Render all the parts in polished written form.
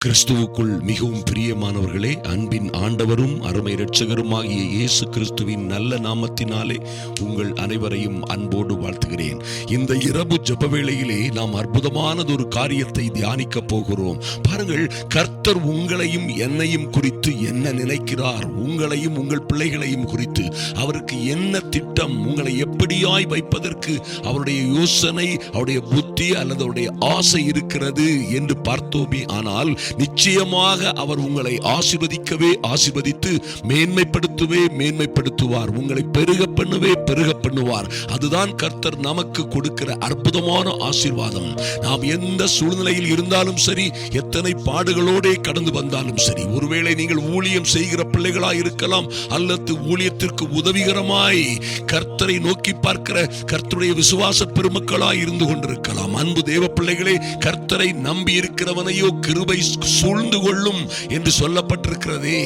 கிறிஸ்துவுக்குள் மிகவும் பிரியமானவர்களே, அன்பின் ஆண்டவரும் அருமை இரட்சகருமாகிய இயேசு கிறிஸ்துவின் நல்ல நாமத்தினாலே உங்கள் அனைவரையும் அன்போடு வாழ்த்துகிறேன். இந்த இரவு ஜெப வேளையிலே நாம் அற்புதமானதொரு காரியத்தை தியானிக்க போகிறோம். பாருங்கள், கர்த்தர் உங்களையும் என்னையும் குறித்து என்ன நினைக்கிறார், உங்களையும் உங்கள் பிள்ளைகளையும் குறித்து அவருக்கு என்ன திட்டம், உங்களை எப்படியாய் வைப்பதற்கு அவருடைய யோசனை, அவருடைய புத்தி அல்லது அவருடைய ஆசை இருக்கிறது என்று பார்த்தோமே. ஆனால் நிச்சயமாக அவர் உங்களை ஆசீர்வதித்து மேன்மைப்படுத்துவார். உங்களை பெருக பண்ணுவார். அதுதான் கர்த்தர் நமக்கு கொடுக்கிற அற்புதமான ஆசீர்வாதம். நாம் எந்த சூழ்நிலையில் இருந்தாலும் சரி, எத்தனை பாடுகளோட கடந்து வந்தாலும் சரி, ஒருவேளை நீங்கள் ஊழியம் செய்கிற பிள்ளைகளாய் இருக்கலாம், அல்லது ஊழியத்திற்கு உதவிகரமாய் கர்த்தரை நோக்கி பார்க்கிற கர்த்தருடைய விசுவாச பெருமக்களாய் இருந்து கொண்டிருக்கலாம். அன்பு தேவ பிள்ளைகளே, கர்த்தரை நம்பி இருக்கிறவனையோ கிருபை சூழ்ந்து கொள்ளும் என்று சொல்லப்பட்டிருக்கிறதே.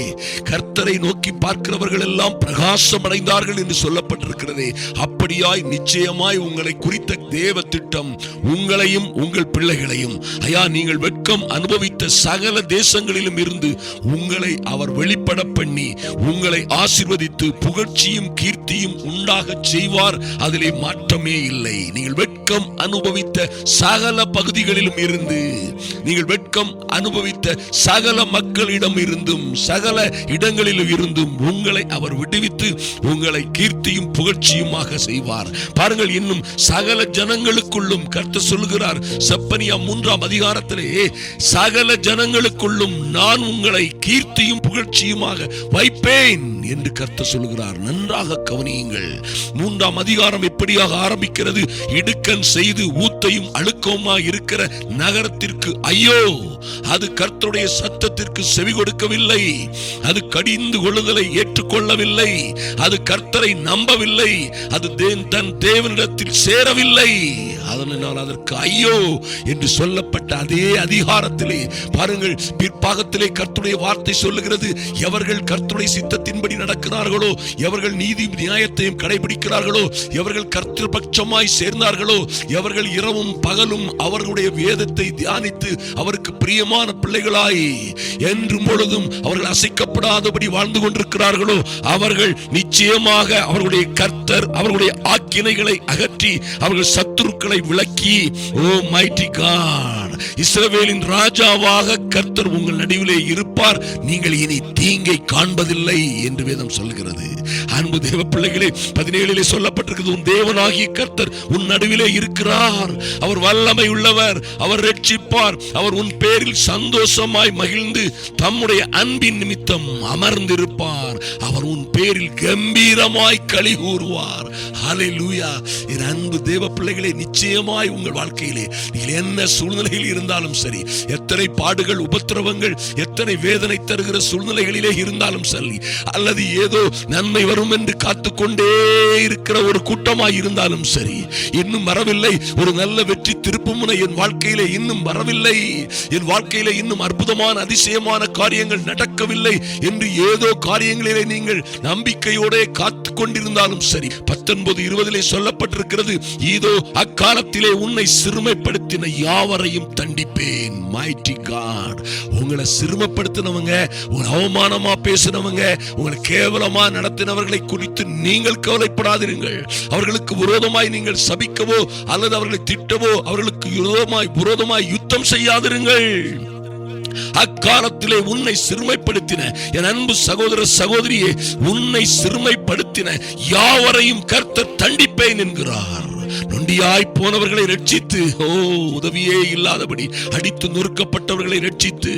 கர்த்தரை நோக்கி பார்க்கிறவர்கள் எல்லாம் பிரகாசம் அடைந்தார்கள் என்று சொல்லப்பட்டிருக்கிறதே. அப்படியாய் நிச்சயமாய் உங்களை குறித்த தேவ திட்டம் உங்களையும் உங்கள் பிள்ளைகளையும், ஐயா, நீங்கள் வெட்கம் அனுபவித்த சகல தேசங்களிலும் இருந்து உங்களை அவர் வெளிப்பட பண்ணி உங்களை ஆசீர்வதித்து புகழ்ச்சியும் கீர்த்தியும் உண்டாக செய்வார். அதிலே மாற்றமே இல்லை. நீங்கள் வெட்கம் அனுபவித்த சகல பகுதிகளிலும் இருந்து, நீங்கள் வெட்கம் அனுபவித்த சகல மக்களிடம் இருந்தும் சகல இடங்களிலும் இருந்தும் உங்களை அவர் விடுவித்து உங்களை கீர்த்தியும் புகழ்ச்சியுமாக செய்வார். பாருங்கள், இன்னும் சகல ஜனங்களுக்குள்ளும் கர்த்தர் சொல்லுகிறார், செப்பனியா 3ஆம் அதிகாரத்திலே, சகல ஜனங்களுக்குள்ளும் நான் உங்களை கீர்த்தியும் புகழ்ச்சியுமாக வைப்பேன் என்று கர்த்தர் சொல்லுகிறார். நன்றாக கவனியுங்கள். 3ஆம் அதிகாரம் எப்படியாக ஆரம்பிக்கிறது? இடுக்கன் செய்து ஊத்தையும் அழுக்கவுமாய் இருக்கிற நகரத்திற்கு ஐயோ! அது கர்த்தருடைய சத்தத்திற்கு செவி கொடுக்கவில்லை. அது கடிந்து கொள்ளுதலை ஏற்றுக்கொள்ளவில்லை. அது கர்த்தரை நம்பவில்லை. அது தன் தேவனிடத்தில் சேரவில்லை. அதனால் அதற்கு ஐயோ என்று சொல்லப்பட்ட அதே அதிகாரத்திலே பாருங்கள், பிற்பாகத்திலே கர்த்தருடைய வார்த்தை சொல்லுகிறது, எவர்கள் கர்த்தருடைய சித்தத்தின்படி நடக்கிறார்களோ, எவர்கள் நீதி நியாயத்தையும் கடைபிடிக்கிறார்களோ, எவர்கள் கர்த்தர் பட்சமாய் சேர்ந்தார்களோ, எவர்கள் இரவும் பகலும் அவர்களுடைய வேதத்தை தியானித்து அவருக்கு பிரியமான பிள்ளைகளாய் என்றும் பொழுதும் அவர்கள் அசைக்கப்படாதபடி வாழ்ந்து கொண்டிருக்கிறார்களோ, அவர்கள் நிச்சயமாக அவர்களுடைய கர்த்தர் அவர்களுடைய ஆக்கினைகளை அகற்றி அவர்கள் சத்துருக்களை விலக்கி, ஓ மைட்டி காட், இஸ்ரவேலின் ராஜாவாக கர்த்தர் உங்கள் நடுவிலே இருப்பார். நீங்கள் இனி தீங்கை காண்பதில்லை என்று வேதம் சொல்கிறது. அன்பு தேவ பிள்ளைகளே, 17 சொல்லப்பட்டிருக்கிறது, உன் தேவனாகிய கர்த்தர் உன் நடுவிலே இருக்கிறார். அவர் வல்லமை உள்ளவர். அவர் ரட்சிப்பார். அவர் உன் பேரில் சந்தோஷமாய் மகிழ்ந்து தம்முடைய அன்பின் நிமித்தம் அமர்ந்திருப்பார். அவர் உன் பேரில் கம்பீரமாய் களி கூறுவார். ஹல்லேலூயா. என் அன்பு தேவ பிள்ளைகளே, நிச்சயமாய் உங்கள் வாழ்க்கையிலே நீங்கள் என்ன சூழ்நிலையில் இருந்தாலும் சரி, எத்தனை பாடுகள், உபத்திரவங்கள், எத்தனை வேதனை தருகிற சூழ்நிலைகளிலே இருந்தாலும் சரி, அல்லது ஏதோ நன்மை வரும் என்று காத்துக்கொண்டே இருக்கிற ஒரு கூட்டமாய் இருந்தாலும் சரி, இன்னும் வரவில்லை ஒரு நல்ல வெற்றி திருப்புமுனை என் வாழ்க்கையிலே இன்னும் வரவில்லை, என் வாழ்க்கையிலே இன்னும் அற்புதமான அதிசயமான காரியங்கள் நடக்கவில்லை என்று ஏதோ காரியங்களிலே நீங்கள் நம்பிக்கையோட காத்து கொண்டிருந்தாலும் சரி, 19:20 சொல்லப்பட்டிருக்கிறது, இதோ அக்காலத்திலே உன்னை சிறுமைப்படுத்தின யாவரையும் தண்டிப்பேன். Mighty God. உங்களை சிறுமைப்படுத்தினவங்க, உங்களை அவமானமா பேசினவங்க, உங்களை கேவலமா நடத்தினவர்களை குறித்து நீங்கள் கவலைப்படாதீர்கள். அவர்களுக்கு விரோதமாய் நீங்கள் சபிக்கவோ அல்லது அவர்களை திட்டவோ, அவர்களுக்கு விரோதமாய் யுத்தம் செய்யாதிருங்கள். அக்காலத்திலே உன்னை சிறுமைப்படுத்தின என் அன்பு சகோதர சகோதரியே, உன்னை சிறுமைப்படுத்தின யாவரையும் கர்த்தர் தண்டிப்பேன் என்கிறார். நொண்டியாய் போனவர்களை ரட்சித்து, உதவியே இல்லாதபடி அடித்து நொறுக்கப்பட்டவர்களை ரட்சித்து,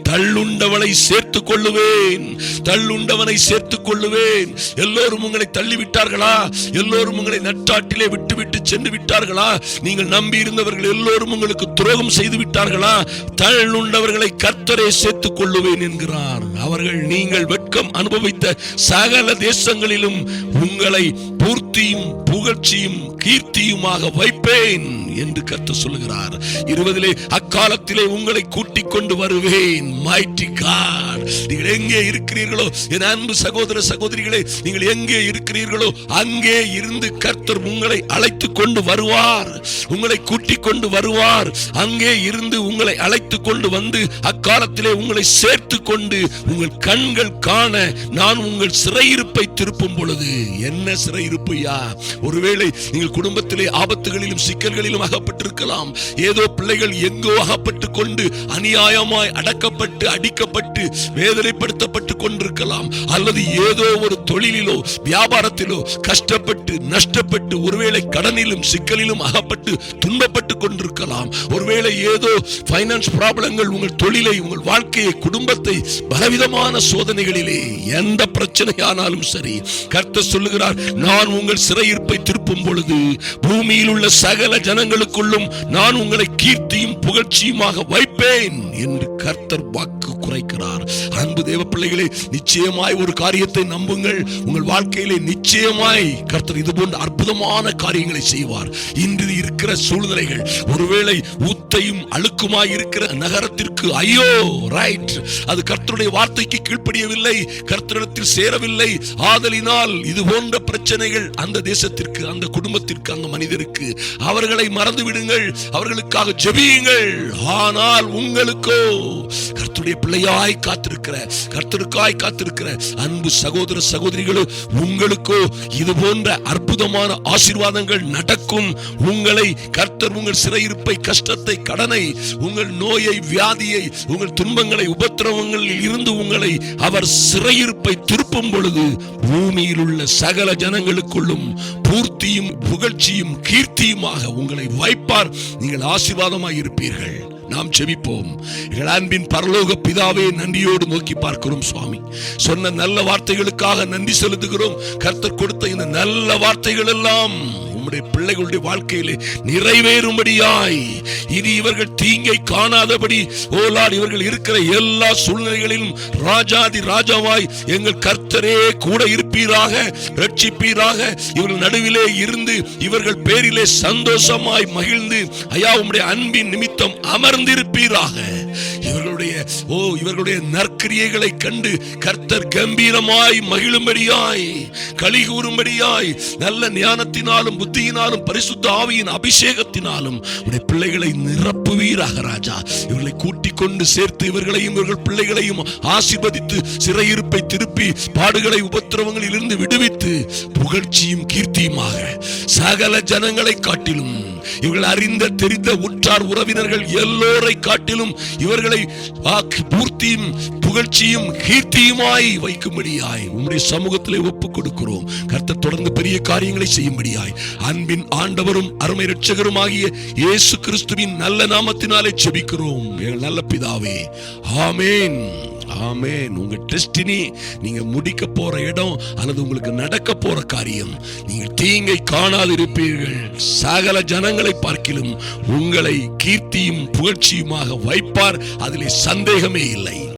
தள்ளுண்டவனை சேர்த்துக் கொள்ளுவேன், தள்ளுண்டவனை சேர்த்துக் கொள்ளுவேன். எல்லோரும் உங்களை தள்ளிவிட்டார்களா? எல்லோரும் உங்களை நட்டாட்டிலே விட்டுவிட்டு சென்று விட்டார்களா? நீங்கள் நம்பி இருந்தவர்கள் எல்லோரும் உங்களுக்கு துரோகம் செய்து விட்டார்களா? தள்ளுண்டவர்களை கர்த்தரே சேர்த்துக் கொள்ளுவேன் என்கிறார். அவர்கள் நீங்கள் வெட்கம் துக்கம் அனுபவித்த சகல தேசங்களிலும் உங்களை பூர்த்தியும் புகழ்ச்சியும் கீர்த்தியுமாக வைப்பேன் என்று கர்த்தர் சொல்லுகிறார். 20 அக்காலத்திலே உங்களை கூட்டிக் கொண்டு வருவேன். மைட்டி காட், நீங்கள் எங்கே இருக்கிறீர்களோ என் அன்பு சகோதர சகோதரிகளே, நீங்கள் எங்கே இருக்கிறீர்களோ அங்கே இருந்து கர்த்தர் உங்களை அழைத்து கொண்டு வருவார், உங்களை கூட்டிக் கொண்டு வருவார். அங்கே இருந்து உங்களை அழைத்து கொண்டு வந்து அக்காலத்திலே உங்களை சேர்த்து கொண்டு உங்கள் கண்கள் காண நான் உங்கள் சிறையிருப்பை திருப்பும் பொழுது. என்ன சிறையிருப்பையா? ஒருவேளை நீங்கள் குடும்பத்திலே ஆபத்துகளிலும் சிக்கல்களிலும் அகப்பட்டிருக்கலாம். ஏதோ பிள்ளைகள் எங்கோ அகப்பட்டு கொண்டு அநியாயமாய் அடக்கப்பட்டு அடிக்கப்பட்டு வேதனைப்படுத்தப்பட்டு கொண்டிருக்கலாம். அல்லது ஏதோ ஒரு தொழிலிலோ வியாபாரத்திலோ கஷ்டப்பட்டு நஷ்டப்பட்டு ஒருவேளை கடனிலும் சிக்கலிலும் அகப்பட்டு துன்பப்பட்டு கொண்டிருக்கலாம். ஒருவேளை ஏதோ பைனான்ஸ் ப்ராப்ளங்கள் உங்கள் தொழிலை, உங்கள் வாழ்க்கையை, குடும்பத்தை பலவிதமான சோதனைகளிலே எந்த பிரச்சனையானாலும் சரி, கர்த்தர் சொல்லுகிறார், நான் உங்கள் சிறையிருப்பை திருப்பும் பொழுது பூமியில் உள்ள சகல ஜனங்களுக்குள்ளும் நான் உங்களை கீர்த்தியும் புகழ்ச்சியுமாக வைப்பேன் என்று கர்த்தர் வாக்கு குறைக்கிறார். அன்பு தேவ பிள்ளைகளே, நிச்சயமாய் ஒரு காரியத்தை நம்புங்கள், உங்கள் வாழ்க்கையிலே நிச்சயமாய் கர்த்தர் இது போன்ற அற்புதமான காரியங்களை செய்வார். இன்று இருக்கிற சூழ்நிலைகள் ஒருவேளை ஊத்தையும் அழுக்குமாய் இருக்கிற நகரத்திற்கு ஐயோ, ரைட், அது கர்த்தருடைய வார்த்தைக்கு கீழ்ப்படியவில்லை, கர்த்தரிடத்தில் சேரவில்லை. ஆதலினால் இது போன்ற பிரச்சனைகள் அந்த தேசத்திற்கு, அந்த குடும்பத்திற்கு, அந்த மனிதருக்கு, அவர்களை மறந்து விடுங்கள், அவர்களுக்காக ஜெபியுங்கள். ஆனால் உங்களுக்கோ கர்த்தருடைய பிள்ளையாய் காத்திருக்கிற, கர்த்தருக்காய் காத்திருக்கிற அன்பு சகோதர சகோதரிகளோ, உங்களுக்கோ இது போன்ற அற்புதமான ஆசீர்வாதங்கள் நடக்கும். உங்களை கர்த்தர் உங்கள் சிறையிருப்பை, கஷ்டத்தை, கடனை, உங்கள் நோயை, வியாதியை, உங்கள் துன்பங்களை, உபத்திரவங்களில் இருந்து உங்களை அவர் சிறையிருப்பை திருப்பும் பொழுது பூமியில் உள்ள சகல ஜனங்களுக்குள்ளும் பூர்த்தியும் புகழ்ச்சியும் கீர்த்தியுமாக உங்களை வைப்பார். நீங்கள் ஆசீர்வாதமாய் இருப்பீர்கள். நாம் ஜெபிப்போம். எங்கள் அன்பின் பரலோக பிதாவே, நன்றியோடு நோக்கி பார்க்கிறோம் சுவாமி. சொன்ன நல்ல வார்த்தைகளுக்காக நன்றி செலுத்துகிறோம். கர்த்தர் கொடுத்த இந்த நல்ல வார்த்தைகள் எல்லாம் உம்முடைய பிள்ளைகளுடைய வாழ்க்கையிலே நிறைவேறும்படியாய், இனி இவர்கள் தீங்கை காணாதபடி, ஓலாட், இவர்கள் இருக்கிற எல்லா சூழ்நிலைகளிலும் ராஜாதி ராஜாவாய் எங்கள் கர்த்தரே கூட இருப்பீராக, ரட்சிப்பீராக. இவர்கள் நடுவிலே இருந்து இவர்கள் பேரிலே சந்தோஷமாய் மகிழ்ந்து ஐயா உம்முடைய அன்பின் நிமித்தம் அமர்ந்திருப்பீராக. இவர்களுடைய நற்கிரியைகளை கண்டு கர்த்தர் கம்பீரமாய் மகிழும்படியாய், களி கூறும்படியாய், நல்ல ஞானத்தினாலும் புத்தியினாலும் பரிசுத்த ஆவியின் அபிஷேகத்தினாலும் உடைய பிள்ளைகளை நிரப்புவீராக ராஜா. இவர்களை கூட்டிக் கொண்டு சேர்த்து இவர்களையும் இவர்கள் பிள்ளைகளையும் ஆசீர்வதித்து சிறையிருப்பை திருப்பி பாடுகளை உபத்திரவங்களில் இருந்து விடுவித்து புகழ்ச்சியும் கீர்த்தியுமாக சகல ஜனங்களை காட்டிலும், இவர்கள் அறிந்த தெரிந்த உற்றார் உறவினர்கள் எல்லோரை காட்டிலும் இவர்களை பூர்த்தியும் புகழ்ச்சியும் கீர்த்தியுமாய் வைக்கும்படியாய் உம்முடைய சமூகத்திலே ஒப்புக் கொடுக்கிறோம். கர்த்தர் தொடர்ந்து பெரிய காரியங்களை செய்யும்படியாய் அன்பின் ஆண்டவரும் அருமை இரட்சகரும் ஆகிய இயேசு கிறிஸ்துவின் நல்ல நாமத்தினாலே ஜெபிக்கிறோம் எங்கள் நல்ல பிதாவே. ஆமென், ஆமென். உங்க டெஸ்டினி, நீங்க முடிக்க போற இடம் அல்லது உங்களுக்கு நடக்க போற காரியம், நீங்கள் தீங்கை காணாதிருப்பீர்கள். சகல ஜனங்களை பார்க்கிலும் உங்களை கீர்த்தியும் புகழ்ச்சியுமாக வைப்பார். அதிலே சந்தேகமே இல்லை.